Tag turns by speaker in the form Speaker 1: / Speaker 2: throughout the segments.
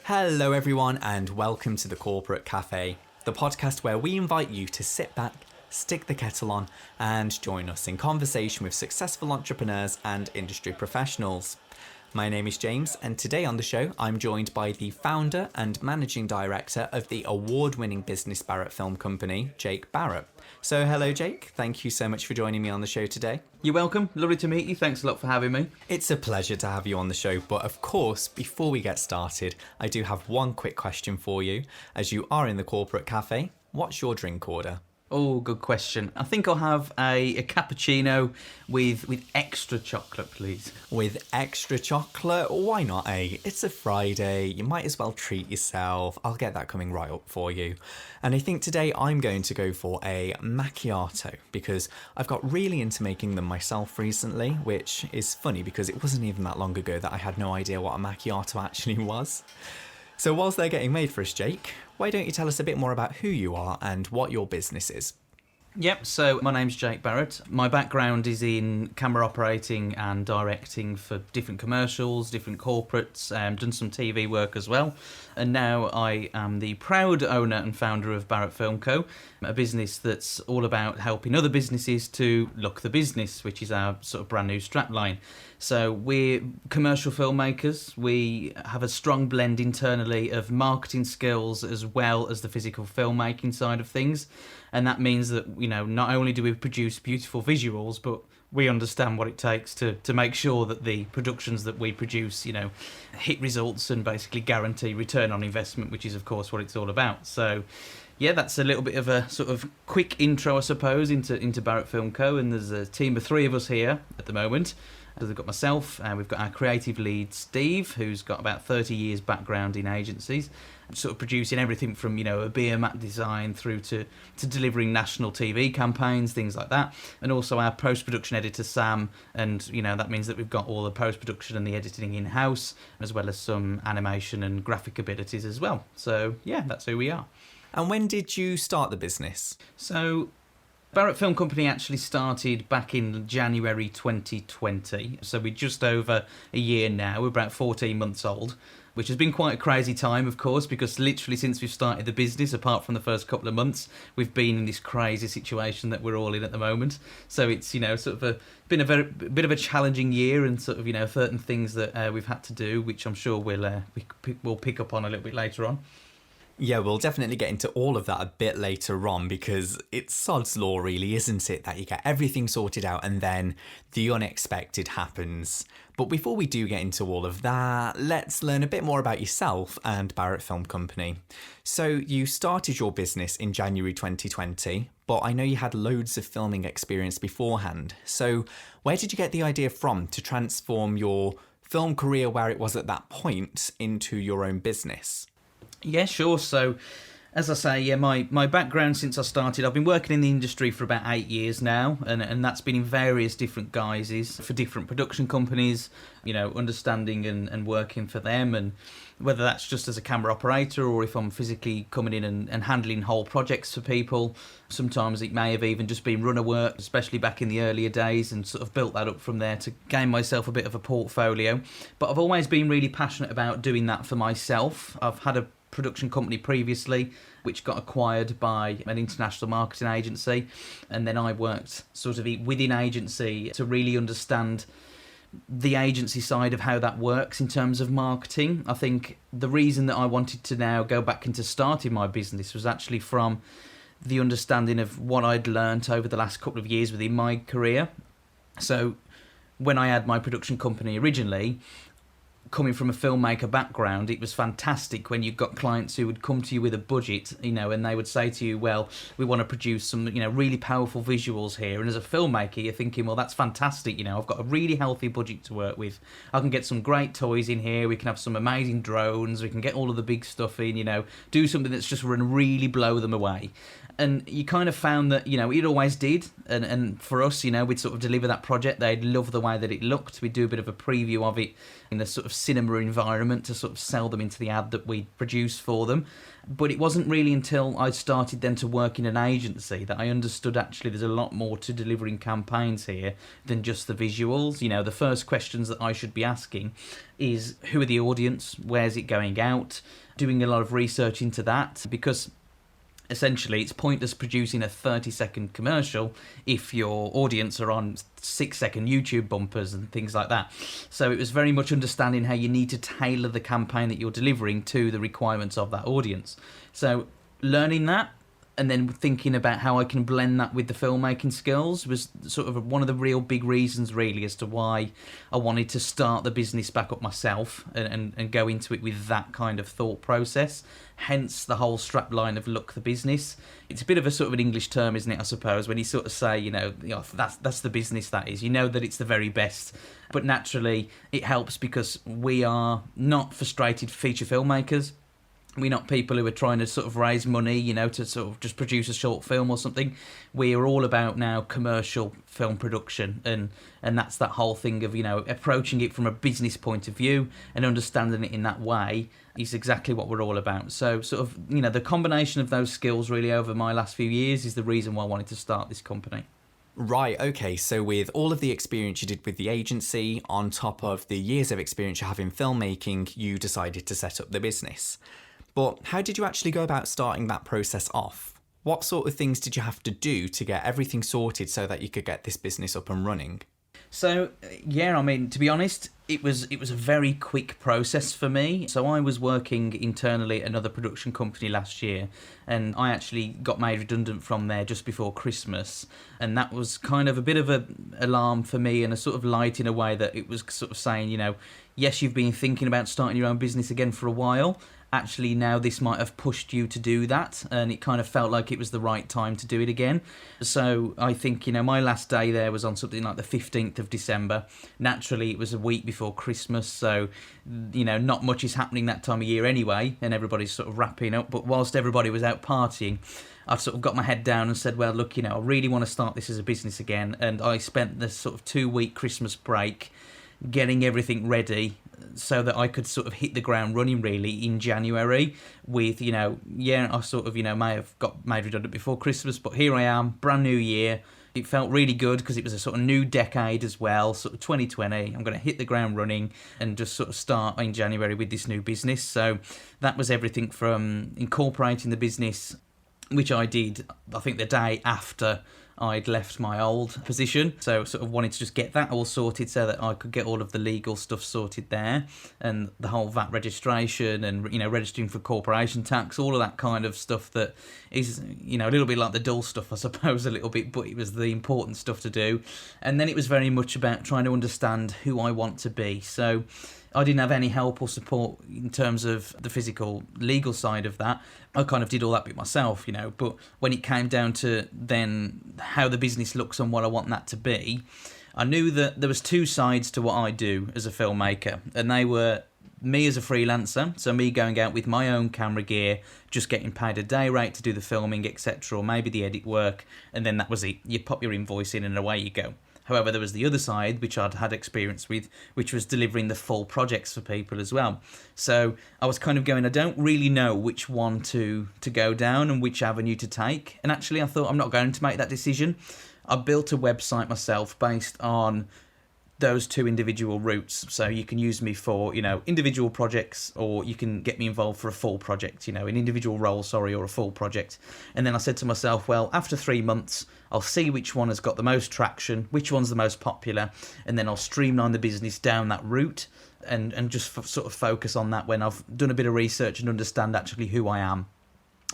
Speaker 1: Hello everyone and welcome to the Corporate Cafe, the podcast where we invite you to sit back, stick the kettle on and join us in conversation with successful entrepreneurs and industry professionals. My name is James and today on the show I'm joined by the founder and managing director of the award-winning business Barrett Film Company, Jake Barrett. So hello Jake, thank you so much for joining me on the show today.
Speaker 2: You're welcome, lovely to meet you, thanks a lot for having me.
Speaker 1: It's a pleasure to have you on the show, but of course, before we get started, I do have one quick question for you. As you are in the Corporate Cafe, what's your drink order?
Speaker 2: Oh, good question. I think I'll have a cappuccino with extra chocolate, please.
Speaker 1: With extra chocolate? Why not, eh? It's a Friday, you might as well treat yourself. I'll get that coming right up for you. And I think today I'm going to go for a macchiato because I've got really into making them myself recently, which is funny because it wasn't even that long ago that I had no idea what a macchiato actually was. So whilst they're getting made for us, Jake, why don't you tell us a bit more about who you are and what your business is?
Speaker 2: Yep, so my name's Jake Barrett. My background is in camera operating and directing for different commercials, different corporates, done some TV work as well. And now I am the proud owner and founder of Barrett Film Co, a business that's all about helping other businesses to look the business, which is our sort of brand new strapline. So we're commercial filmmakers. We have a strong blend internally of marketing skills as well as the physical filmmaking side of things. And that means that, you know, not only do we produce beautiful visuals, but we understand what it takes to make sure that the productions that we produce, you know, hit results and basically guarantee return on investment, which is, of course, what it's all about. So, yeah, that's a little bit of a sort of quick intro, I suppose, into Barrett Film Co. And there's a team of 3 of us here at the moment. So we've got myself, and we've got our creative lead, Steve, who's got about 30 years background in agencies, sort of producing everything from, you know, a beer mat design through to delivering national TV campaigns, things like that. And also our post-production editor, Sam, and, you know, that means that we've got all the post-production and the editing in-house, as well as some animation and graphic abilities as well. So, yeah, that's who we are.
Speaker 1: And when did you start the business?
Speaker 2: So Barrett Film Company actually started back in January 2020, so we're just over a year now. We're about 14 months old, which has been quite a crazy time, of course, because literally since we've started the business, apart from the first couple of months, we've been in this crazy situation that we're all in at the moment. So it's, you know, sort of been a bit of a challenging year, and sort of, you know, certain things that we've had to do, which I'm sure we'll pick up on a little bit later on.
Speaker 1: Yeah, we'll definitely get into all of that a bit later on because it's sod's law really, isn't it? That you get everything sorted out and then the unexpected happens. But before we do get into all of that, let's learn a bit more about yourself and Barrett Film Company. So you started your business in January 2020, but I know you had loads of filming experience beforehand. So where did you get the idea from to transform your film career where it was at that point into your own business?
Speaker 2: Yeah, sure. So, as I say, yeah, my background since I started, I've been working in the industry for about 8 years now, and that's been in various different guises for different production companies, you know, understanding and working for them, and whether that's just as a camera operator or if I'm physically coming in and handling whole projects for people. Sometimes it may have even just been runner work, especially back in the earlier days, and sort of built that up from there to gain myself a bit of a portfolio. But I've always been really passionate about doing that for myself. I've had a production company previously which got acquired by an international marketing agency, and then I worked sort of within agency to really understand the agency side of how that works in terms of marketing. I think the reason that I wanted to now go back into starting my business was actually from the understanding of what I'd learned over the last couple of years within my career. So when I had my production company originally, coming from a filmmaker background, it was fantastic when you've got clients who would come to you with a budget, you know, and they would say to you, well, we want to produce some, you know, really powerful visuals here. And as a filmmaker, you're thinking, well, that's fantastic. You know, I've got a really healthy budget to work with. I can get some great toys in here. We can have some amazing drones. We can get all of the big stuff in, you know, do something that's just going to really blow them away. And you kind of found that, you know, it always did. And for us, you know, we'd sort of deliver that project. They'd love the way that it looked. We'd do a bit of a preview of it in the sort of cinema environment to sort of sell them into the ad that we produce for them. But it wasn't really until I started then to work in an agency that I understood actually there's a lot more to delivering campaigns here than just the visuals. You know, the first questions that I should be asking is, who are the audience? Where's it going out? Doing a lot of research into that, because essentially it's pointless producing a 30-second commercial if your audience are on 6-second YouTube bumpers and things like that. So it was very much understanding how you need to tailor the campaign that you're delivering to the requirements of that audience. So learning that, and then thinking about how I can blend that with the filmmaking skills, was sort of one of the real big reasons really as to why I wanted to start the business back up myself and go into it with that kind of thought process. Hence the whole strapline of Look the Business. It's a bit of a sort of an English term, isn't it, I suppose, when you sort of say, that's the business that is. You know that it's the very best. But naturally, it helps because we are not frustrated feature filmmakers. We're not people who are trying to sort of raise money, to sort of just produce a short film or something. We are all about now commercial film production, and that's that whole thing of, approaching it from a business point of view and understanding it in that way is exactly what we're all about. So sort of, the combination of those skills really over my last few years is the reason why I wanted to start this company.
Speaker 1: Right, okay, so with all of the experience you did with the agency, on top of the years of experience you have in filmmaking, you decided to set up the business. But how did you actually go about starting that process off? What sort of things did you have to do to get everything sorted so that you could get this business up and running?
Speaker 2: So, to be honest, it was a very quick process for me. So I was working internally at another production company last year, and I actually got made redundant from there just before Christmas. And that was kind of a bit of an alarm for me, and a sort of light in a way that it was sort of saying, yes, you've been thinking about starting your own business again for a while. Actually, now this might have pushed you to do that, and it kind of felt like it was the right time to do it again. So I think, my last day there was on something like the 15th of December. Naturally, it was a week before Christmas, so, not much is happening that time of year anyway, and everybody's sort of wrapping up. But whilst everybody was out partying, I sort of got my head down and said, well, look, I really want to start this as a business again. And I spent this sort of 2-week Christmas break getting everything ready so that I could sort of hit the ground running really in January with, I sort of, may have got made redundant before Christmas, but here I am, brand new year. It felt really good because it was a sort of new decade as well, sort of 2020. I'm going to hit the ground running and just sort of start in January with this new business. So that was everything from incorporating the business, which I did, I think, the day after I'd left my old position. So sort of wanted to just get that all sorted so that I could get all of the legal stuff sorted there, and the whole VAT registration and, registering for corporation tax, all of that kind of stuff that is, a little bit like the dull stuff, I suppose, a little bit, but it was the important stuff to do. And then it was very much about trying to understand who I want to be. So I didn't have any help or support in terms of the physical legal side of that. I kind of did all that bit myself, but when it came down to then how the business looks and what I want that to be, I knew that there was two sides to what I do as a filmmaker, and they were me as a freelancer, so me going out with my own camera gear, just getting paid a day rate to do the filming, etc., or maybe the edit work, and then that was it. You pop your invoice in and away you go. However, there was the other side, which I'd had experience with, which was delivering the full projects for people as well. So I was kind of going, I don't really know which one to go down and which avenue to take. And actually, I thought, I'm not going to make that decision. I built a website myself based on those two individual routes. So you can use me for, individual projects, or you can get me involved for a full project, an individual role, or a full project. And then I said to myself, well, after 3 months, I'll see which one has got the most traction, which one's the most popular, and then I'll streamline the business down that route and just sort of focus on that when I've done a bit of research and understand actually who I am.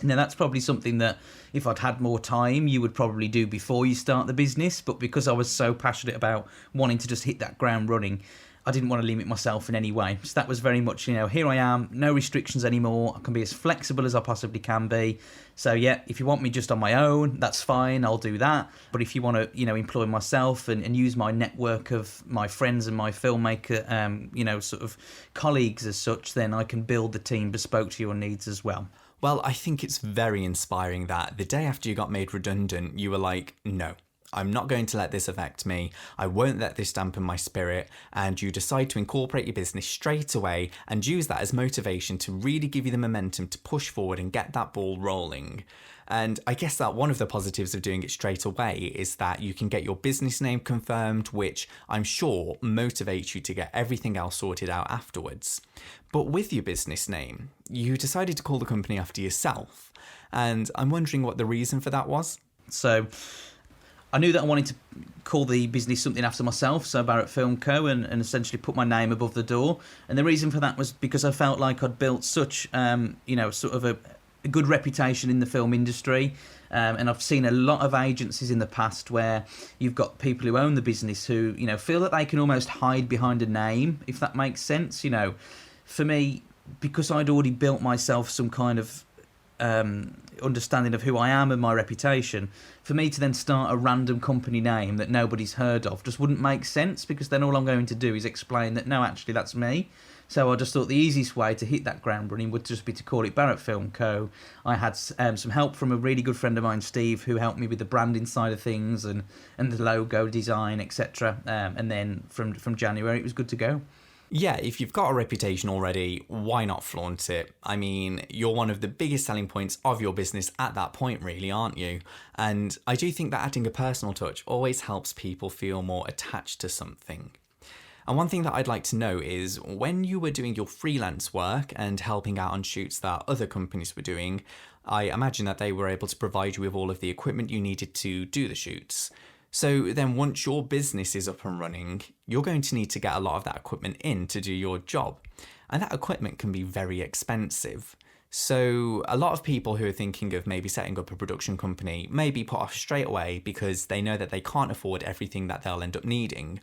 Speaker 2: Now, that's probably something that if I'd had more time, you would probably do before you start the business. But because I was so passionate about wanting to just hit that ground running, I didn't want to limit myself in any way. So that was very much, here I am, no restrictions anymore. I can be as flexible as I possibly can be. So yeah, if you want me just on my own, that's fine, I'll do that. But if you want to, employ myself and use my network of my friends and my filmmaker, sort of colleagues as such, then I can build the team bespoke to your needs as well.
Speaker 1: Well, I think it's very inspiring that the day after you got made redundant, you were like, no, I'm not going to let this affect me. I won't let this dampen my spirit. And you decide to incorporate your business straight away and use that as motivation to really give you the momentum to push forward and get that ball rolling. And I guess that one of the positives of doing it straight away is that you can get your business name confirmed, which I'm sure motivates you to get everything else sorted out afterwards. But with your business name, you decided to call the company after yourself. And I'm wondering what the reason for that was.
Speaker 2: So I knew that I wanted to call the business something after myself, so Barrett Film Co, and essentially put my name above the door. And the reason for that was because I felt like I'd built such, sort of a good reputation in the film industry. And I've seen a lot of agencies in the past where you've got people who own the business who, feel that they can almost hide behind a name, if that makes sense. For me, because I'd already built myself some kind of understanding of who I am and my reputation, for me to then start a random company name that nobody's heard of just wouldn't make sense, because then all I'm going to do is explain that, no, actually, that's me. So I just thought the easiest way to hit that ground running would just be to call it Barrett Film Co. I had some help from a really good friend of mine, Steve, who helped me with the branding side of things and the logo design, etc. And then from January, it was good to go.
Speaker 1: Yeah, if you've got a reputation already, why not flaunt it? I mean, you're one of the biggest selling points of your business at that point, really, aren't you? And I do think that adding a personal touch always helps people feel more attached to something. And one thing that I'd like to know is, when you were doing your freelance work and helping out on shoots that other companies were doing, I imagine that they were able to provide you with all of the equipment you needed to do the shoots. So then once your business is up and running, you're going to need to get a lot of that equipment in to do your job. And that equipment can be very expensive. So a lot of people who are thinking of maybe setting up a production company may be put off straight away because they know that they can't afford everything that they'll end up needing.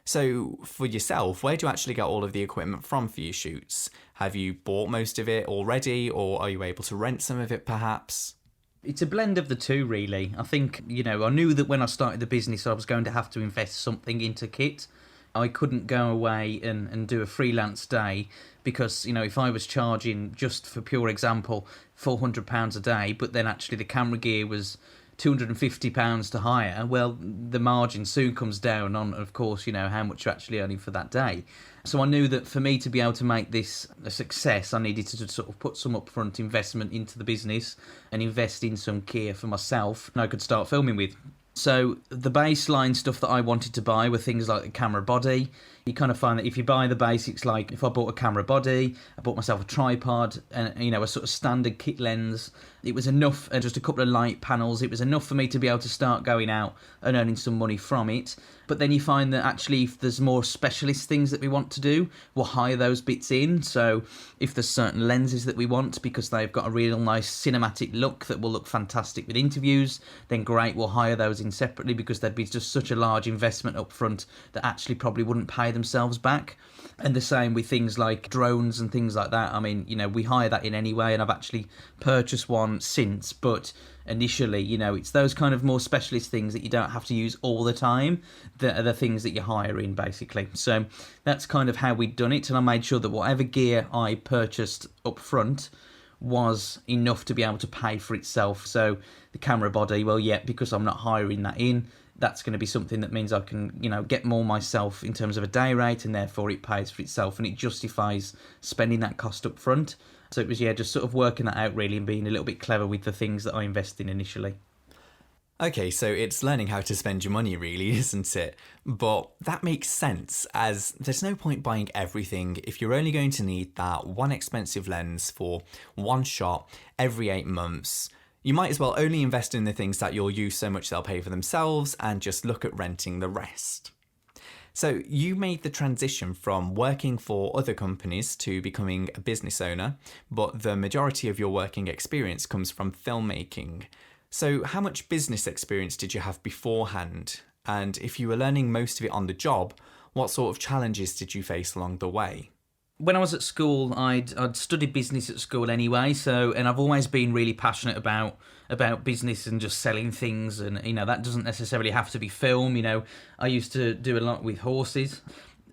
Speaker 1: So for yourself, where do you actually get all of the equipment from for your shoots? Have you bought most of it already, or are you able to rent some of it perhaps?
Speaker 2: It's a blend of the two, really. I think, I knew that when I started the business, I was going to have to invest something into kit. I couldn't go away and do a freelance day because, if I was charging, just for pure example, £400 a day, but then actually the camera gear was £250 to hire, well, the margin soon comes down on, of course, how much you're actually earning for that day. So I knew that for me to be able to make this a success, I needed to sort of put some upfront investment into the business and invest in some gear for myself and I could start filming with. So the baseline stuff that I wanted to buy were things like the camera body. You kind of find that if you buy the basics, like if I bought a camera body, I bought myself a tripod and, a sort of standard kit lens, it was enough, and just a couple of light panels, it was enough for me to be able to start going out and earning some money from it. But then you find that actually if there's more specialist things that we want to do, we'll hire those bits in. So if there's certain lenses that we want because they've got a real nice cinematic look that will look fantastic with interviews, then great, we'll hire those in separately because there'd be just such a large investment up front that actually probably wouldn't pay themselves back. And the same with things like drones and things like that. I mean, we hire that in anyway, and I've actually purchased one since, but initially, it's those kind of more specialist things that you don't have to use all the time that are the things that you hire in, basically. So that's kind of how we'd done it, and I made sure that whatever gear I purchased up front was enough to be able to pay for itself. So the camera body, well, yeah, because I'm not hiring that in, that's going to be something that means I can, get more myself in terms of a day rate, and therefore it pays for itself and it justifies spending that cost up front. So it was, just sort of working that out really and being a little bit clever with the things that I invest in initially.
Speaker 1: Okay, so it's learning how to spend your money really, isn't it? But that makes sense, as there's no point buying everything if you're only going to need that one expensive lens for one shot every 8 months. You might as well only invest in the things that you'll use so much they'll pay for themselves and just look at renting the rest. So you made the transition from working for other companies to becoming a business owner, but the majority of your working experience comes from filmmaking. So how much business experience did you have beforehand? And if you were learning most of it on the job, what sort of challenges did you face along the way?
Speaker 2: When I was at school, I'd studied business at school anyway, and I've always been really passionate about business and just selling things, and that doesn't necessarily have to be film. I used to do a lot with horses.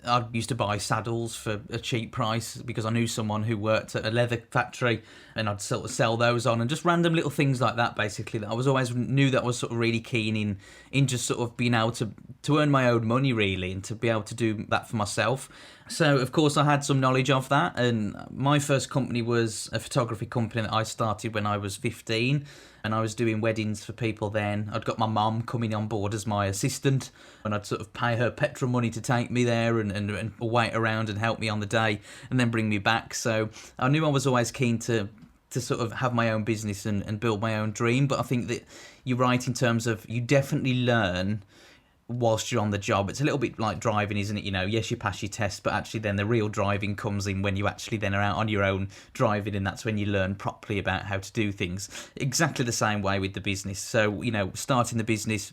Speaker 2: I used to buy saddles for a cheap price because I knew someone who worked at a leather factory, and I'd sort of sell those on, and just random little things like that, basically, that I was always knew that I was sort of really keen in just sort of being able to earn my own money, really, and to be able to do that for myself. So, of course, I had some knowledge of that, and my first company was a photography company that I started when I was 15, and I was doing weddings for people then. I'd got my mum coming on board as my assistant, and I'd sort of pay her petrol money to take me there and wait around and help me on the day and then bring me back. So I knew I was always keen to sort of have my own business and build my own dream. But I think that you're right in terms of you definitely learn whilst you're on the job. It's a little bit like driving, isn't it? You know, yes, you pass your test, but actually then the real driving comes in when you actually then are out on your own driving, and that's when you learn properly about how to do things. Exactly the same way with the business. So, you know, starting the business,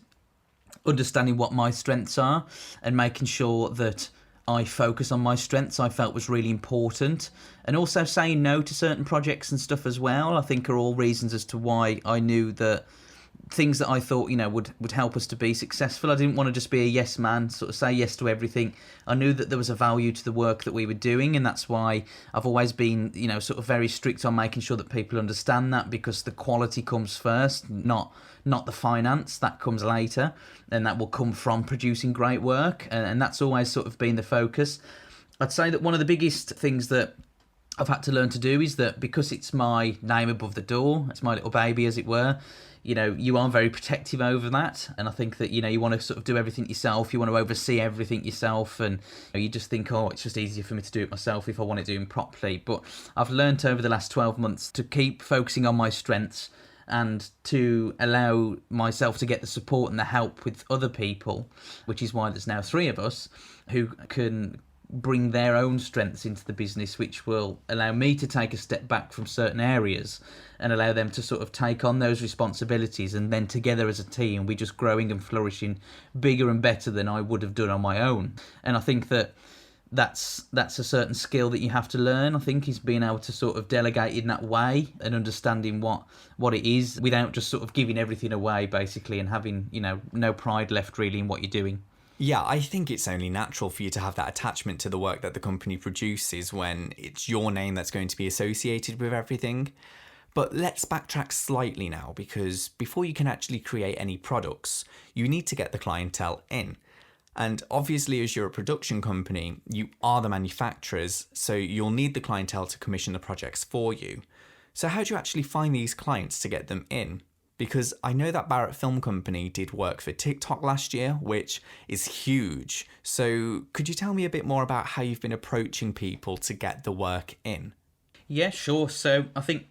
Speaker 2: understanding what my strengths are and making sure that I focus on my strengths, I felt was really important. And also saying no to certain projects and stuff as well, I think are all reasons as to why I knew that things that I thought, you know, would help us to be successful. I didn't want to just be a yes man, sort of say yes to everything. I knew that there was a value to the work that we were doing, and that's why I've always been, you know, sort of very strict on making sure that people understand that, because the quality comes first, not the finance. That comes later, and that will come from producing great work, and that's always sort of been the focus. I'd say that one of the biggest things that I've had to learn to do is that because it's my name above the door, it's my little baby, as it were, you know, you are very protective over that. And I think that, you know, you want to sort of do everything yourself. You want to oversee everything yourself. And you just think, oh, it's just easier for me to do it myself if I want it doing properly. But I've learned over the last 12 months to keep focusing on my strengths and to allow myself to get the support and the help with other people, which is why there's now 3 of us who can bring their own strengths into the business, which will allow me to take a step back from certain areas and allow them to sort of take on those responsibilities, and then together as a team we're just growing and flourishing bigger and better than I would have done on my own. And I think that that's a certain skill that you have to learn, I think, is being able to sort of delegate in that way and understanding what it is without just sort of giving everything away, basically, and having, you know, no pride left really in what you're doing.
Speaker 1: Yeah, I think it's only natural for you to have that attachment to the work that the company produces when it's your name that's going to be associated with everything. But let's backtrack slightly now, because before you can actually create any products, you need to get the clientele in. And obviously, as you're a production company, you are the manufacturers, so you'll need the clientele to commission the projects for you. So how do you actually find these clients to get them in? Because I know that Barrett Film Company did work for TikTok last year, which is huge. So could you tell me a bit more about how you've been approaching people to get the work in?
Speaker 2: Yeah, sure. So I think,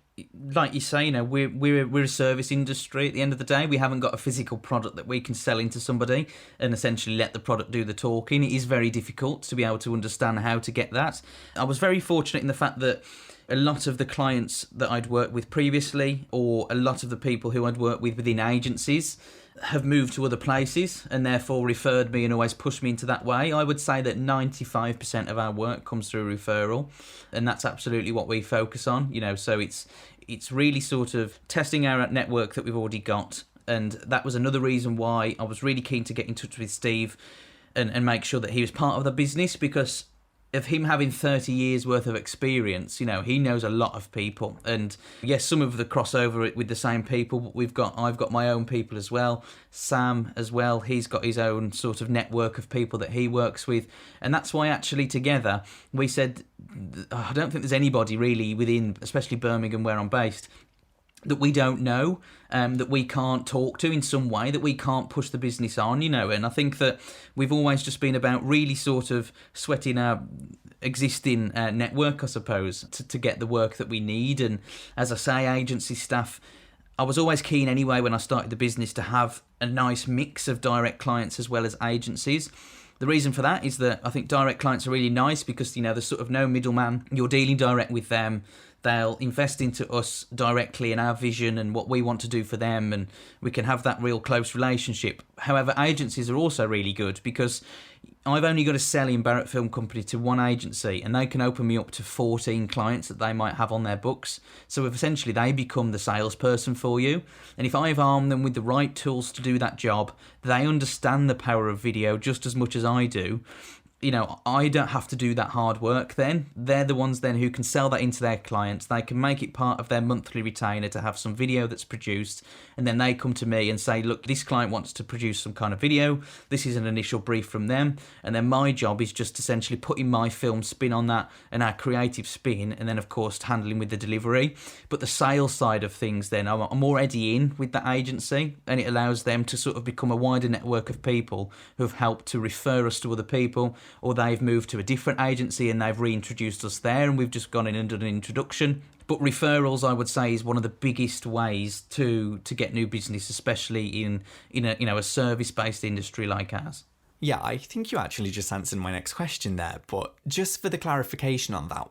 Speaker 2: like you say, you know, we're a service industry. At the end of the day, we haven't got a physical product that we can sell into somebody and essentially let the product do the talking. It is very difficult to be able to understand how to get that. I was very fortunate in the fact that a lot of the clients that I'd worked with previously, or a lot of the people who I'd worked with within agencies, have moved to other places and therefore referred me and always pushed me into that way. I would say that 95% of our work comes through referral, and that's absolutely what we focus on. You know, so it's really sort of testing our network that we've already got, and that was another reason why I was really keen to get in touch with Steve and make sure that he was part of the business, because of him having 30 years worth of experience. You know, he knows a lot of people, and yes, some of the crossover with the same people, but I've got my own people as well. Sam as well, he's got his own sort of network of people that he works with, and that's why actually together we said, I don't think there's anybody really within, especially Birmingham where I'm based, that we don't know, that we can't talk to in some way, that we can't push the business on, you know. And I think that we've always just been about really sort of sweating our existing network, I suppose, to get the work that we need. And as I say, agency staff, I was always keen anyway when I started the business to have a nice mix of direct clients as well as agencies. The reason for that is that I think direct clients are really nice because, you know, there's sort of no middleman. You're dealing direct with them. They'll invest into us directly in our vision and what we want to do for them, and we can have that real close relationship. However, agencies are also really good because I've only got to sell in Barrett Film Company to one agency, and they can open me up to 14 clients that they might have on their books. So essentially they become the salesperson for you. And if I've armed them with the right tools to do that job, they understand the power of video just as much as I do. I don't have to do that hard work then. They're the ones then who can sell that into their clients. They can make it part of their monthly retainer to have some video that's produced, and then they come to me and say, look, this client wants to produce some kind of video. This is an initial brief from them, and then my job is just essentially putting my film spin on that and our creative spin, and then of course handling with the delivery. But the sales side of things then, I'm already in with that agency, and it allows them to sort of become a wider network of people who have helped to refer us to other people, or they've moved to a different agency and they've reintroduced us there, and we've just gone in and done an introduction. But referrals, I would say, is one of the biggest ways to get new business, especially in a service-based industry like ours.
Speaker 1: Yeah, I think you actually just answered my next question there, but just for the clarification on that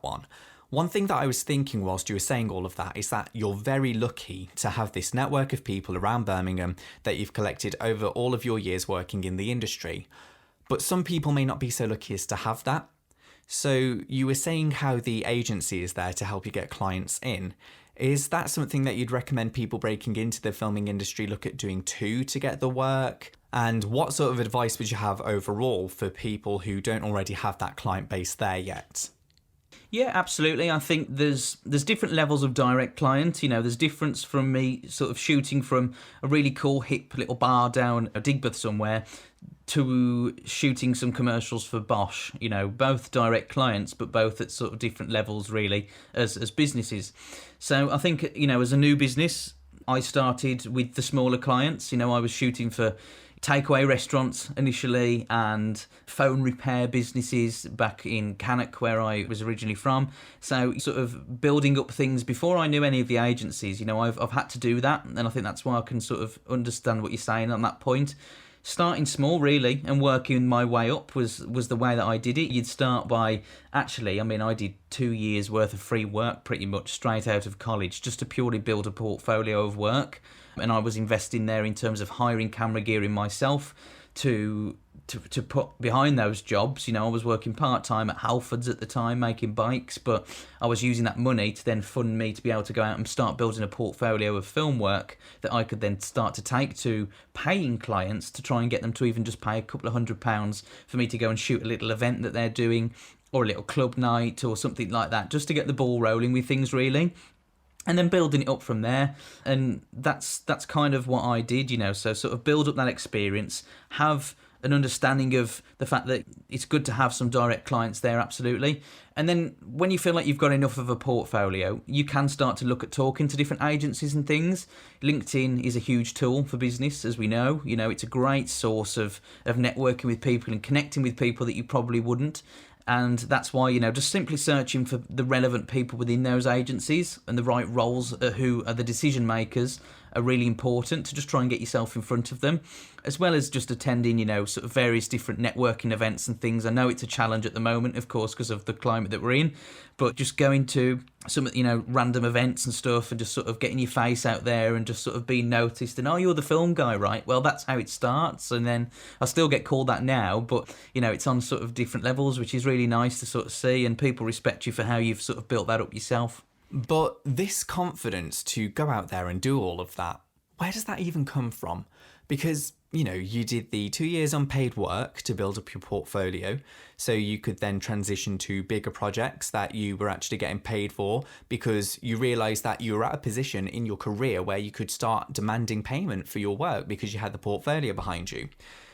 Speaker 1: one thing that I was thinking whilst you were saying all of that is that you're very lucky to have this network of people around Birmingham that you've collected over all of your years working in the industry. But some people may not be so lucky as to have that. So you were saying how the agency is there to help you get clients in. Is that something that you'd recommend people breaking into the filming industry look at doing too to get the work? And what sort of advice would you have overall for people who don't already have that client base there yet?
Speaker 2: Yeah, absolutely. I think there's different levels of direct client. There's difference from me sort of shooting from a really cool hip little bar down a Digbeth somewhere to shooting some commercials for Bosch. Both direct clients, but both at sort of different levels really as businesses. So I think, as a new business, I started with the smaller clients. I was shooting for takeaway restaurants initially and phone repair businesses back in Cannock, where I was originally from. So sort of building up things before I knew any of the agencies. I've had to do that, and I think that's why I can sort of understand what you're saying on that point. Starting small really and working my way up was the way that I did it. You'd start by I did 2 years worth of free work pretty much straight out of college just to purely build a portfolio of work. And I was investing there in terms of hiring camera gear in myself to put behind those jobs. I was working part-time at Halfords at the time making bikes, but I was using that money to then fund me to be able to go out and start building a portfolio of film work that I could then start to take to paying clients to try and get them to even just pay a couple of £100 for me to go and shoot a little event that they're doing, or a little club night or something like that, just to get the ball rolling with things really. And then building it up from there, and that's kind of what I did, so sort of build up that experience, have an understanding of the fact that it's good to have some direct clients there, absolutely. And then when you feel like you've got enough of a portfolio, you can start to look at talking to different agencies and things. LinkedIn is a huge tool for business, as we know. It's a great source of networking with people and connecting with people that you probably wouldn't. And that's why, just simply searching for the relevant people within those agencies and the right roles who are the decision makers are really important to just try and get yourself in front of them, as well as just attending, sort of various different networking events and things. I know it's a challenge at the moment, of course, because of the climate that we're in, but just going to some, random events and stuff and just sort of getting your face out there and just sort of being noticed and, oh, you're the film guy, right? Well, that's how it starts. And then I still get called that now, but, it's on sort of different levels, which is really nice to sort of see, and people respect you for how you've sort of built that up yourself.
Speaker 1: But this confidence to go out there and do all of that, where does that even come from? Because, you did the 2 years unpaid work to build up your portfolio, so you could then transition to bigger projects that you were actually getting paid for because you realised that you were at a position in your career where you could start demanding payment for your work because you had the portfolio behind you.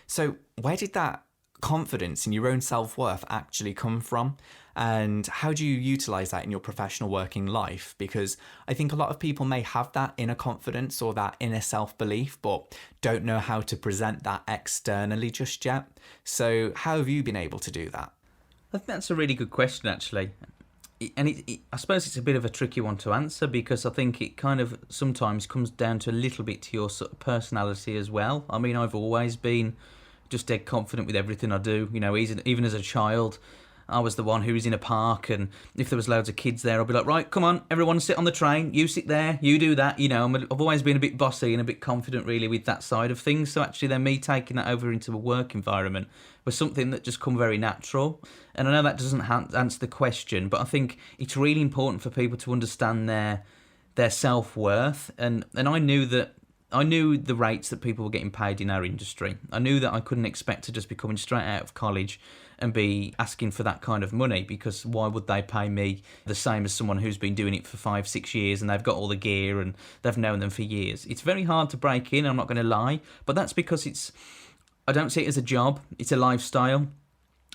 Speaker 1: So where did that confidence in your own self-worth actually come from? And how do you utilise that in your professional working life? Because I think a lot of people may have that inner confidence or that inner self-belief, but don't know how to present that externally just yet. So how have you been able to do that?
Speaker 2: I think that's a really good question, actually. And I suppose it's a bit of a tricky one to answer, because I think it kind of sometimes comes down to a little bit to your sort of personality as well. I've always been just dead confident with everything I do. Even as a child, I was the one who was in a park, and if there was loads of kids there, I'd be like, right, come on, everyone sit on the train, you sit there, you do that. I've always been a bit bossy and a bit confident really with that side of things. So actually then me taking that over into a work environment was something that just come very natural. And I know that doesn't answer the question, but I think it's really important for people to understand their self-worth. And I knew the rates that people were getting paid in our industry. I knew that I couldn't expect to just be coming straight out of college and be asking for that kind of money, because why would they pay me the same as someone who's been doing it for 5-6 years and they've got all the gear and they've known them for years? It's very hard to break in, I'm not going to lie, but that's because I don't see it as a job, it's a lifestyle.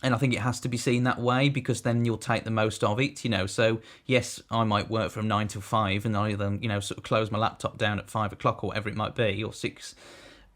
Speaker 2: And I think it has to be seen that way, because then you'll take the most of it, So, yes, I might work from 9 till 5 and I then, sort of close my laptop down at 5 o'clock or whatever it might be, or 6.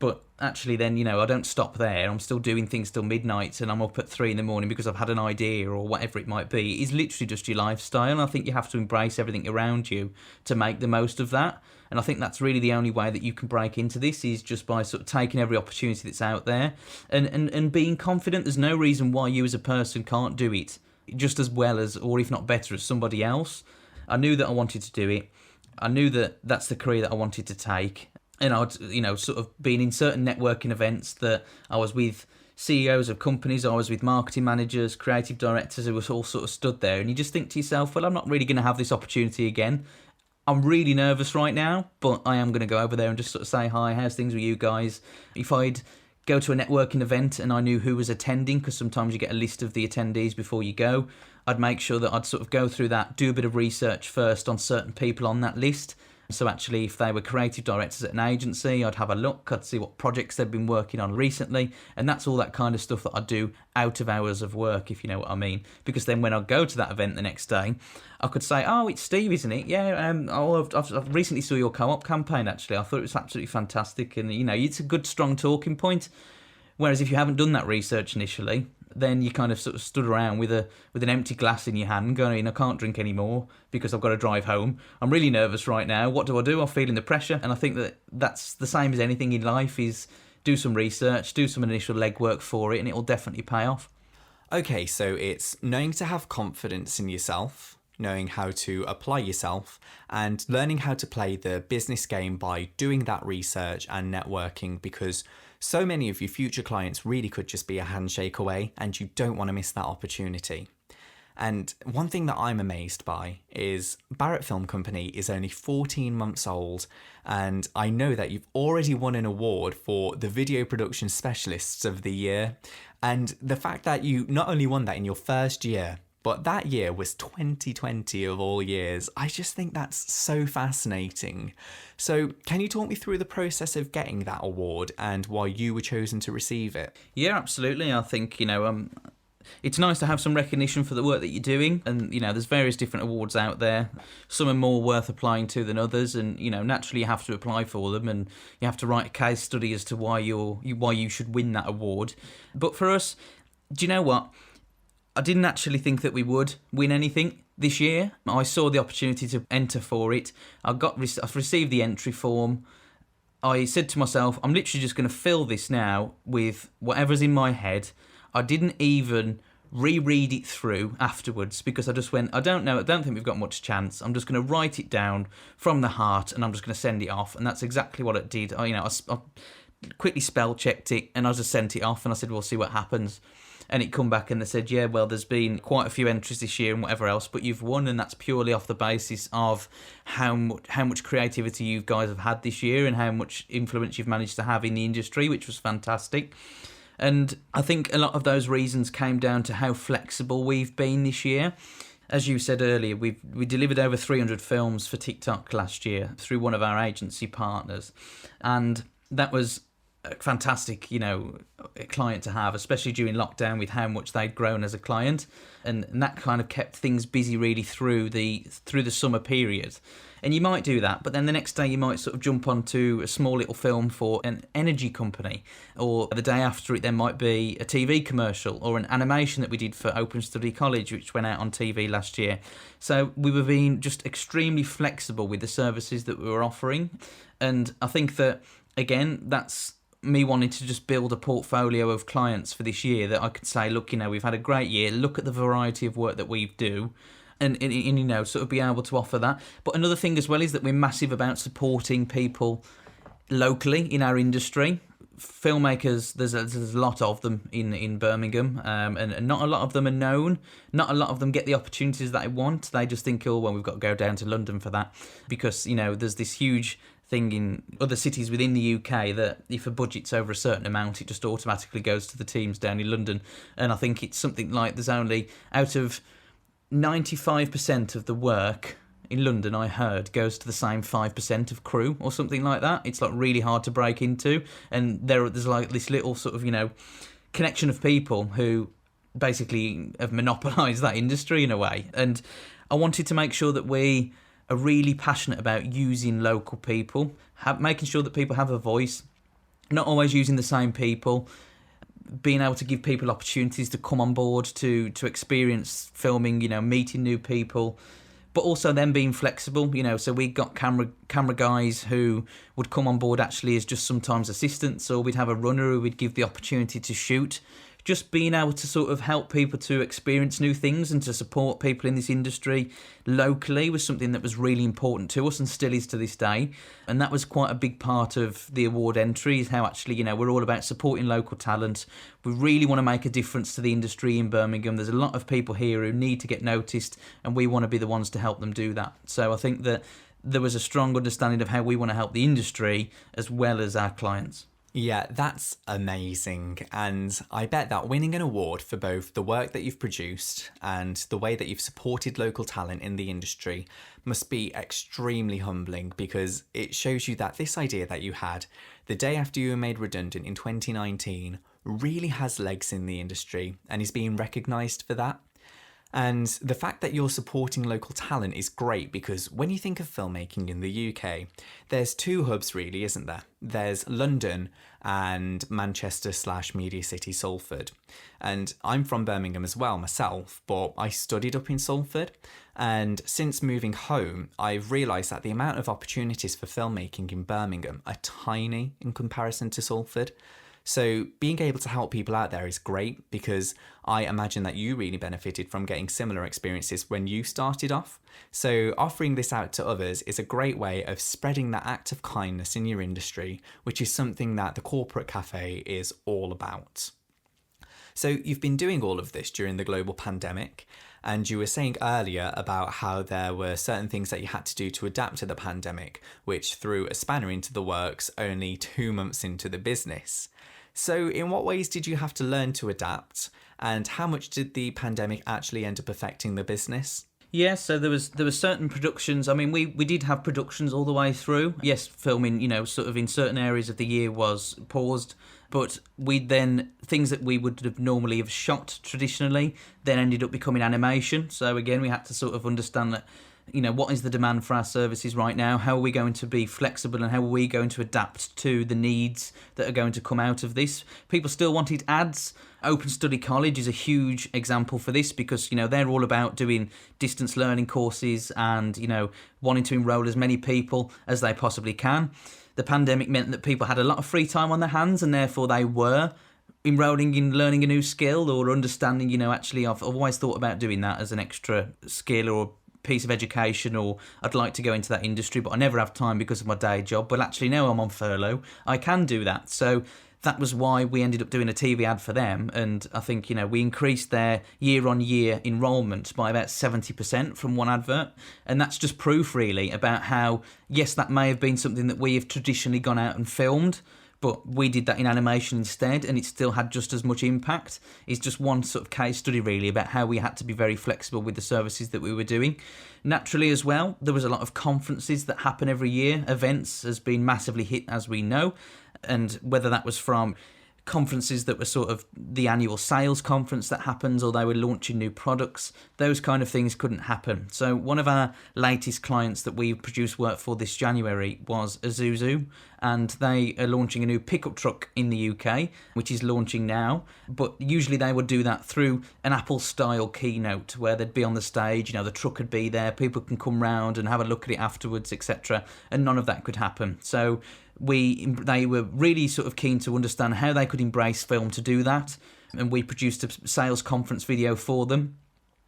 Speaker 2: But actually then, I don't stop there. I'm still doing things till midnight and I'm up at 3 in the morning because I've had an idea or whatever it might be. It is literally just your lifestyle. And I think you have to embrace everything around you to make the most of that. And I think that's really the only way that you can break into this, is just by sort of taking every opportunity that's out there and being confident. There's no reason why you as a person can't do it just as well as, or if not better, as somebody else. I knew that I wanted to do it. I knew that that's the career that I wanted to take. And I'd, sort of been in certain networking events that I was with CEOs of companies, I was with marketing managers, creative directors who were all sort of stood there. And you just think to yourself, well, I'm not really going to have this opportunity again. I'm really nervous right now, but I am going to go over there and just sort of say, hi, how's things with you guys? If I'd go to a networking event and I knew who was attending, because sometimes you get a list of the attendees before you go, I'd make sure that I'd sort of go through that, do a bit of research first on certain people on that list. So actually, if they were creative directors at an agency, I'd have a look, I'd see what projects they'd been working on recently, and that's all that kind of stuff that I'd do out of hours of work, if you know what I mean. Because then when I go to that event the next day, I could say, oh, it's Steve, isn't it? Yeah, I've recently saw your co-op campaign, actually. I thought it was absolutely fantastic, and, it's a good, strong talking point. Whereas if you haven't done that research initially, then you kind of sort of stood around with an empty glass in your hand going, I can't drink anymore because I've got to drive home. I'm really nervous right now. What do? I'm feeling the pressure. And I think that that's the same as anything in life, is do some research, do some initial legwork for it, and it will definitely pay off.
Speaker 1: Okay, so it's knowing to have confidence in yourself, knowing how to apply yourself, and learning how to play the business game by doing that research and networking, because so many of your future clients really could just be a handshake away, and you don't want to miss that opportunity. And one thing that I'm amazed by is Barrett Film Company is only 14 months old, and I know that you've already won an award for the Video Production Specialists of the Year. And the fact that you not only won that in your first year, but that year was 2020 of all years. I just think that's so fascinating. So can you talk me through the process of getting that award and why you were chosen to receive it?
Speaker 2: Yeah, absolutely. I think, it's nice to have some recognition for the work that you're doing. And, there's various different awards out there. Some are more worth applying to than others. And, naturally you have to apply for them and you have to write a case study as to why you should win that award. But for us, do you know what? I didn't actually think that we would win anything this year. I saw the opportunity to enter for it. I've received the entry form. I said to myself, I'm literally just going to fill this now with whatever's in my head. I didn't even reread it through afterwards because I just went, I don't know, I don't think we've got much chance. I'm just going to write it down from the heart and I'm just going to send it off. And that's exactly what it did. I quickly spell checked it and I just sent it off and I said, we'll see what happens. And it come back and they said, yeah, well, there's been quite a few entries this year and whatever else, but you've won, and that's purely off the basis of how much creativity you guys have had this year and how much influence you've managed to have in the industry, which was fantastic. And I think a lot of those reasons came down to how flexible we've been this year. As you said earlier, we delivered over 300 films for TikTok last year through one of our agency partners, and that was fantastic, a client to have, especially during lockdown with how much they'd grown as a client, and that kind of kept things busy really through the summer period. And you might do that, but then the next day you might sort of jump onto a small little film for an energy company, or the day after it there might be a TV commercial or an animation that we did for Open Study College, which went out on TV last year. So we were being just extremely flexible with the services that we were offering, and I think that, again, that's me wanting to just build a portfolio of clients for this year that I could say, look, we've had a great year, look at the variety of work that we do, and sort of be able to offer that. But another thing as well is that we're massive about supporting people locally in our industry. filmmakers, there's a lot of them in Birmingham, and not a lot of them are known. Not a lot of them get the opportunities that they want. They just think, oh, well, we've got to go down to London for that, because there's this huge thing in other cities within the UK that if a budget's over a certain amount, it just automatically goes to the teams down in London. And I think it's something like there's only, out of 95% of the work in London, I heard, goes to the same 5% of crew or something like that. It's like really hard to break into, and there's like this little sort of connection of people who basically have monopolised that industry in a way. And I wanted to make sure that we are really passionate about using local people, making sure that people have a voice, not always using the same people, being able to give people opportunities to come on board to experience filming, meeting new people, but also them being flexible, so we got camera guys who would come on board actually as just sometimes assistants, or we'd have a runner who we'd give the opportunity to shoot. Just being able to sort of help people to experience new things and to support people in this industry locally was something that was really important to us and still is to this day. And that was quite a big part of the award entry, is how actually, we're all about supporting local talent. We really want to make a difference to the industry in Birmingham. There's a lot of people here who need to get noticed, and we want to be the ones to help them do that. So I think that there was a strong understanding of how we want to help the industry as well as our clients.
Speaker 1: Yeah, that's amazing. And I bet that winning an award for both the work that you've produced and the way that you've supported local talent in the industry must be extremely humbling, because it shows you that this idea that you had the day after you were made redundant in 2019 really has legs in the industry and is being recognised for that. And the fact that you're supporting local talent is great, because when you think of filmmaking in the UK, there's two hubs really, isn't there? There's London and Manchester/Media City Salford. And I'm from Birmingham as well myself, but I studied up in Salford. And since moving home, I've realised that the amount of opportunities for filmmaking in Birmingham are tiny in comparison to Salford. So being able to help people out there is great, because I imagine that you really benefited from getting similar experiences when you started off. So offering this out to others is a great way of spreading that act of kindness in your industry, which is something that the Corporate Cafe is all about. So you've been doing all of this during the global pandemic, and you were saying earlier about how there were certain things that you had to do to adapt to the pandemic, which threw a spanner into the works only 2 months into the business. So in what ways did you have to learn to adapt, and how much did the pandemic actually end up affecting the business?
Speaker 2: Yeah, so there was certain productions. I mean, we did have productions all the way through. Yes, filming, sort of in certain areas of the year was paused, but we then, things that we would have normally have shot traditionally then ended up becoming animation. So again, we had to sort of understand that, what is the demand for our services right now? How are we going to be flexible, and how are we going to adapt to the needs that are going to come out of this? People still wanted ads. Open Study College is a huge example for this, because, they're all about doing distance learning courses and, wanting to enrol as many people as they possibly can. The pandemic meant that people had a lot of free time on their hands, and therefore they were enrolling in learning a new skill or understanding, actually I've always thought about doing that as an extra skill or piece of education, or I'd like to go into that industry, but I never have time because of my day job. But actually now I'm on furlough, I can do that. So that was why we ended up doing a TV ad for them, and I think we increased their year-on-year enrolment by about 70% from one advert. And that's just proof really about how, yes, that may have been something that we have traditionally gone out and filmed, but we did that in animation instead, and it still had just as much impact. It's just one sort of case study really about how we had to be very flexible with the services that we were doing. Naturally as well, there was a lot of conferences that happen every year. Events has been massively hit, as we know, and whether that was from conferences that were sort of the annual sales conference that happens, or they were launching new products, those kind of things couldn't happen. So one of our latest clients that we produced work for this January was Isuzu, and they are launching a new pickup truck in the UK, which is launching now. But usually they would do that through an Apple-style keynote, where they'd be on the stage, the truck would be there, people can come round and have a look at it afterwards, etc. And none of that could happen. So they were really sort of keen to understand how they could embrace film to do that, and we produced a sales conference video for them.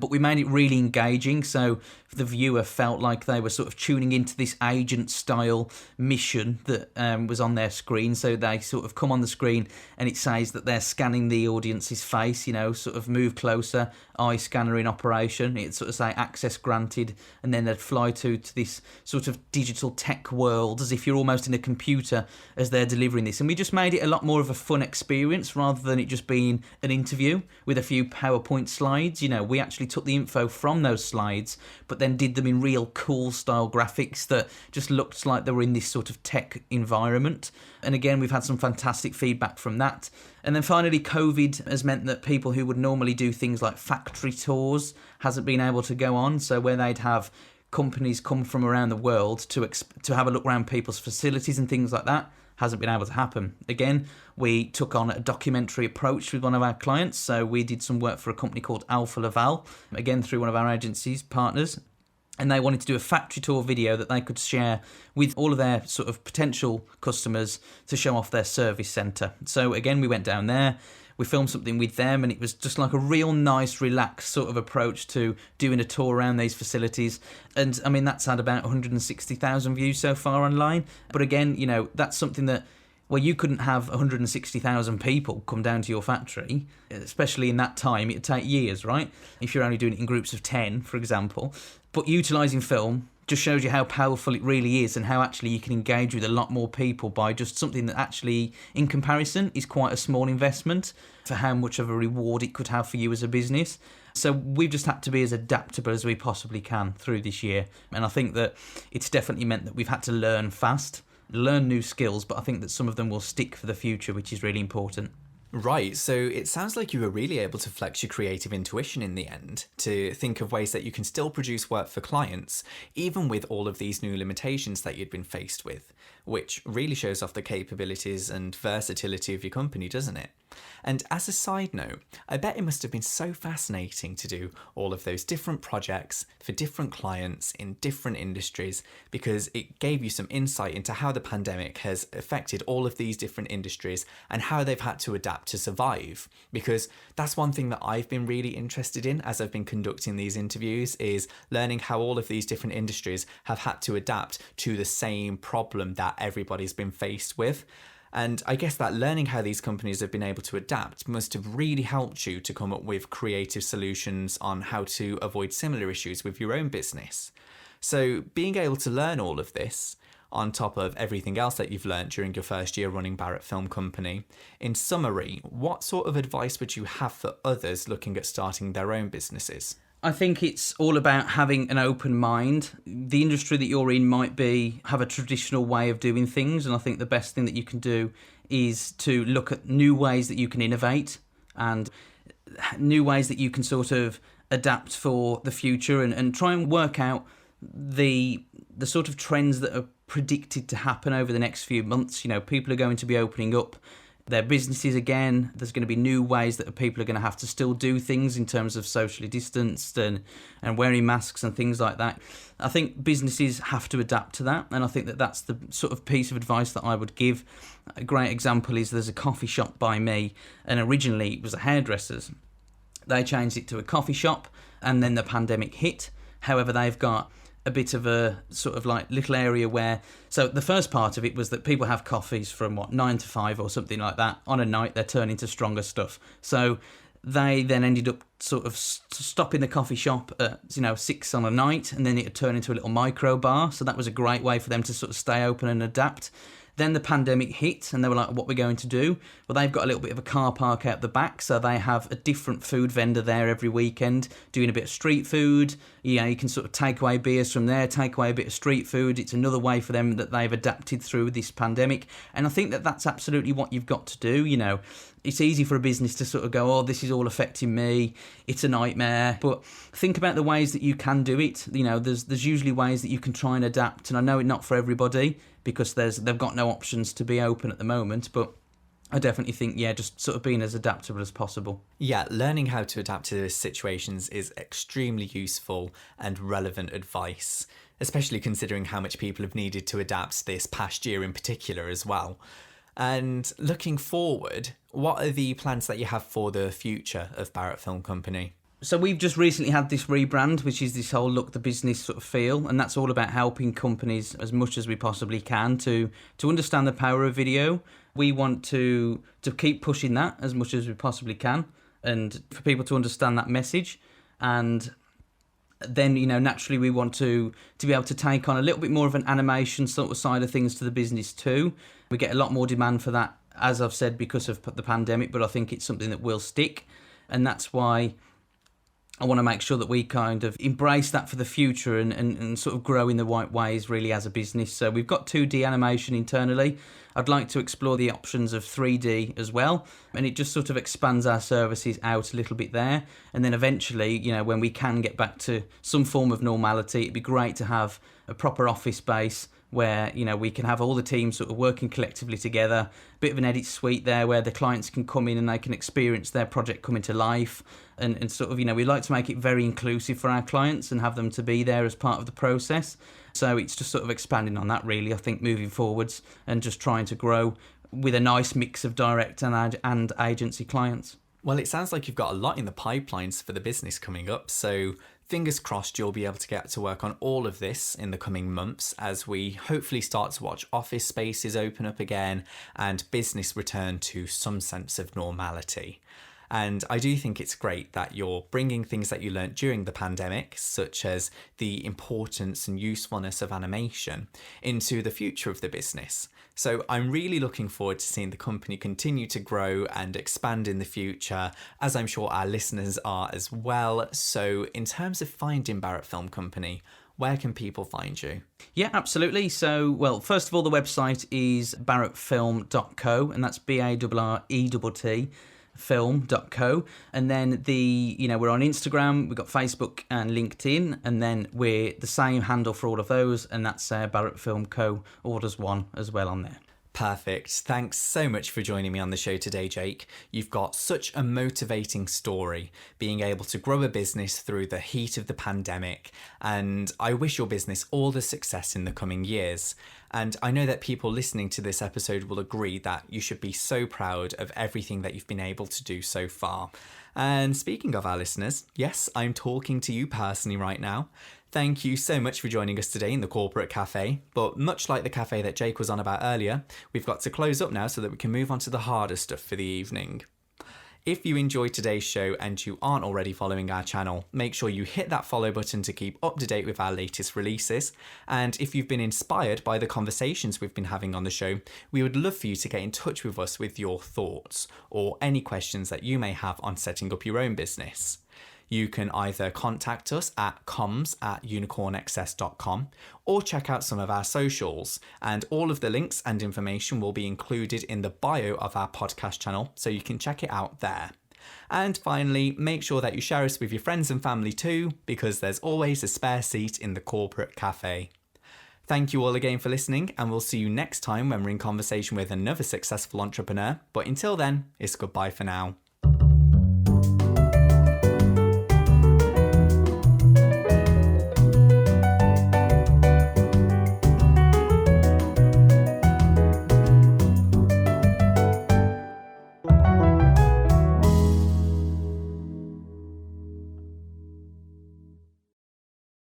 Speaker 2: but we made it really engaging, so the viewer felt like they were sort of tuning into this agent-style mission that was on their screen. So they sort of come on the screen and it says that they're scanning the audience's face, sort of move closer, eye scanner in operation. It'd sort of say access granted, and then they'd fly to this sort of digital tech world as if you're almost in a computer as they're delivering this. And we just made it a lot more of a fun experience rather than it just being an interview with a few PowerPoint slides. We actually took the info from those slides, but then did them in real cool style graphics that just looked like they were in this sort of tech environment. And again, we've had some fantastic feedback from that. And then finally, COVID has meant that people who would normally do things like factory tours hasn't been able to go on. So where they'd have companies come from around the world to have a look around people's facilities and things like that, hasn't been able to happen. Again, we took on a documentary approach with one of our clients. So we did some work for a company called Alpha Laval, again through one of our agency's partners. And they wanted to do a factory tour video that they could share with all of their sort of potential customers to show off their service centre. So again, we went down there, we filmed something with them, and it was just like a real nice, relaxed sort of approach to doing a tour around these facilities. And I mean, that's had about 160,000 views so far online. But again, that's something that, well, you couldn't have 160,000 people come down to your factory, especially in that time. It'd take years, right? If you're only doing it in groups of 10, for example. But utilising film just shows you how powerful it really is and how actually you can engage with a lot more people by just something that actually, in comparison, is quite a small investment for how much of a reward it could have for you as a business. So we've just had to be as adaptable as we possibly can through this year. And I think that it's definitely meant that we've had to learn fast, learn new skills, but I think that some of them will stick for the future, which is really important.
Speaker 1: Right, so it sounds like you were really able to flex your creative intuition in the end to think of ways that you can still produce work for clients, even with all of these new limitations that you'd been faced with, which really shows off the capabilities and versatility of your company, doesn't it? And as a side note, I bet it must have been so fascinating to do all of those different projects for different clients in different industries, because it gave you some insight into how the pandemic has affected all of these different industries and how they've had to adapt to survive. Because that's one thing that I've been really interested in as I've been conducting these interviews, is learning how all of these different industries have had to adapt to the same problem that everybody's been faced with. And I guess that learning how these companies have been able to adapt must have really helped you to come up with creative solutions on how to avoid similar issues with your own business. So being able to learn all of this, on top of everything else that you've learned during your first year running Barrett Film Company, in summary, what sort of advice would you have for others looking at starting their own businesses?
Speaker 2: I think it's all about having an open mind. The industry that you're in might have a traditional way of doing things, and I think the best thing that you can do is to look at new ways that you can innovate and new ways that you can sort of adapt for the future, and try and work out the sort of trends that are predicted to happen over the next few months. People are going to be opening up their businesses again. There's going to be new ways that people are going to have to still do things in terms of socially distanced and wearing masks and things like that. I think businesses have to adapt to that, and I think that that's the sort of piece of advice that I would give. A great example is there's a coffee shop by me, and originally it was a hairdresser's. They changed it to a coffee shop, and then the pandemic hit. However, they've got a bit of a sort of like little area where, so the first part of it was that people have coffees from 9 to 5 or something like that. On a night, they're turning to stronger stuff. So they then ended up sort of stopping the coffee shop at 6 on a night, and then it would turn into a little micro bar. So that was a great way for them to sort of stay open and adapt. Then the pandemic hit, and they were like, what are we going to do? Well, they've got a little bit of a car park out the back, so they have a different food vendor there every weekend doing a bit of street food. You can sort of take away beers from there, take away a bit of street food. It's another way for them that they've adapted through this pandemic. And I think that that's absolutely what you've got to do. It's easy for a business to sort of go, oh, this is all affecting me, it's a nightmare. But think about the ways that you can do it. There's usually ways that you can try and adapt. And I know it's not for everybody, because they've got no options to be open at the moment, but I definitely think, just sort of being as adaptable as possible.
Speaker 1: Yeah, learning how to adapt to situations is extremely useful and relevant advice, especially considering how much people have needed to adapt this past year in particular as well. And looking forward, what are the plans that you have for the future of Barrett Film Company?
Speaker 2: So we've just recently had this rebrand, which is this whole look the business sort of feel, and that's all about helping companies as much as we possibly can to understand the power of video. We want to keep pushing that as much as we possibly can, and for people to understand that message. And then, naturally we want to be able to take on a little bit more of an animation sort of side of things to the business too. We get a lot more demand for that, as I've said, because of the pandemic, but I think it's something that will stick. And that's why I want to make sure that we kind of embrace that for the future and sort of grow in the right ways really as a business. So we've got 2D animation internally. I'd like to explore the options of 3D as well, and it just sort of expands our services out a little bit there. And then eventually, when we can get back to some form of normality, it'd be great to have a proper office space where we can have all the teams sort of working collectively together, a bit of an edit suite there where the clients can come in and they can experience their project coming to life, and sort of we like to make it very inclusive for our clients and have them to be there as part of the process. So it's just sort of expanding on that really, I think, moving forwards, and just trying to grow with a nice mix of direct and agency clients.
Speaker 1: Well, it sounds like you've got a lot in the pipelines for the business coming up, so fingers crossed you'll be able to get to work on all of this in the coming months as we hopefully start to watch office spaces open up again and business return to some sense of normality. And I do think it's great that you're bringing things that you learnt during the pandemic, such as the importance and usefulness of animation, into the future of the business. So I'm really looking forward to seeing the company continue to grow and expand in the future, as I'm sure our listeners are as well. So in terms of finding Barrett Film Company, where can people find you?
Speaker 2: Yeah, absolutely. So, well, first of all, the website is barrettfilm.co, and that's BARRET film.co, and then we're on Instagram, we've got Facebook and LinkedIn, and then we're the same handle for all of those, and that's Barrett Film Co, orders one as well on there.
Speaker 1: Perfect. Thanks so much for joining me on the show today, Jake. You've got such a motivating story, being able to grow a business through the heat of the pandemic, and I wish your business all the success in the coming years. And I know that people listening to this episode will agree that you should be so proud of everything that you've been able to do so far. And speaking of our listeners, yes, I'm talking to you personally right now. Thank you so much for joining us today in the Corporate Cafe, but much like the cafe that Jake was on about earlier, we've got to close up now so that we can move on to the harder stuff for the evening. If you enjoyed today's show and you aren't already following our channel, make sure you hit that follow button to keep up to date with our latest releases. And if you've been inspired by the conversations we've been having on the show, we would love for you to get in touch with us with your thoughts or any questions that you may have on setting up your own business. You can either contact us at comms@unicornxs.com or check out some of our socials, and all of the links and information will be included in the bio of our podcast channel, so you can check it out there. And finally, make sure that you share us with your friends and family too, because there's always a spare seat in the Corporate Cafe. Thank you all again for listening, and we'll see you next time when we're in conversation with another successful entrepreneur. But until then, it's goodbye for now.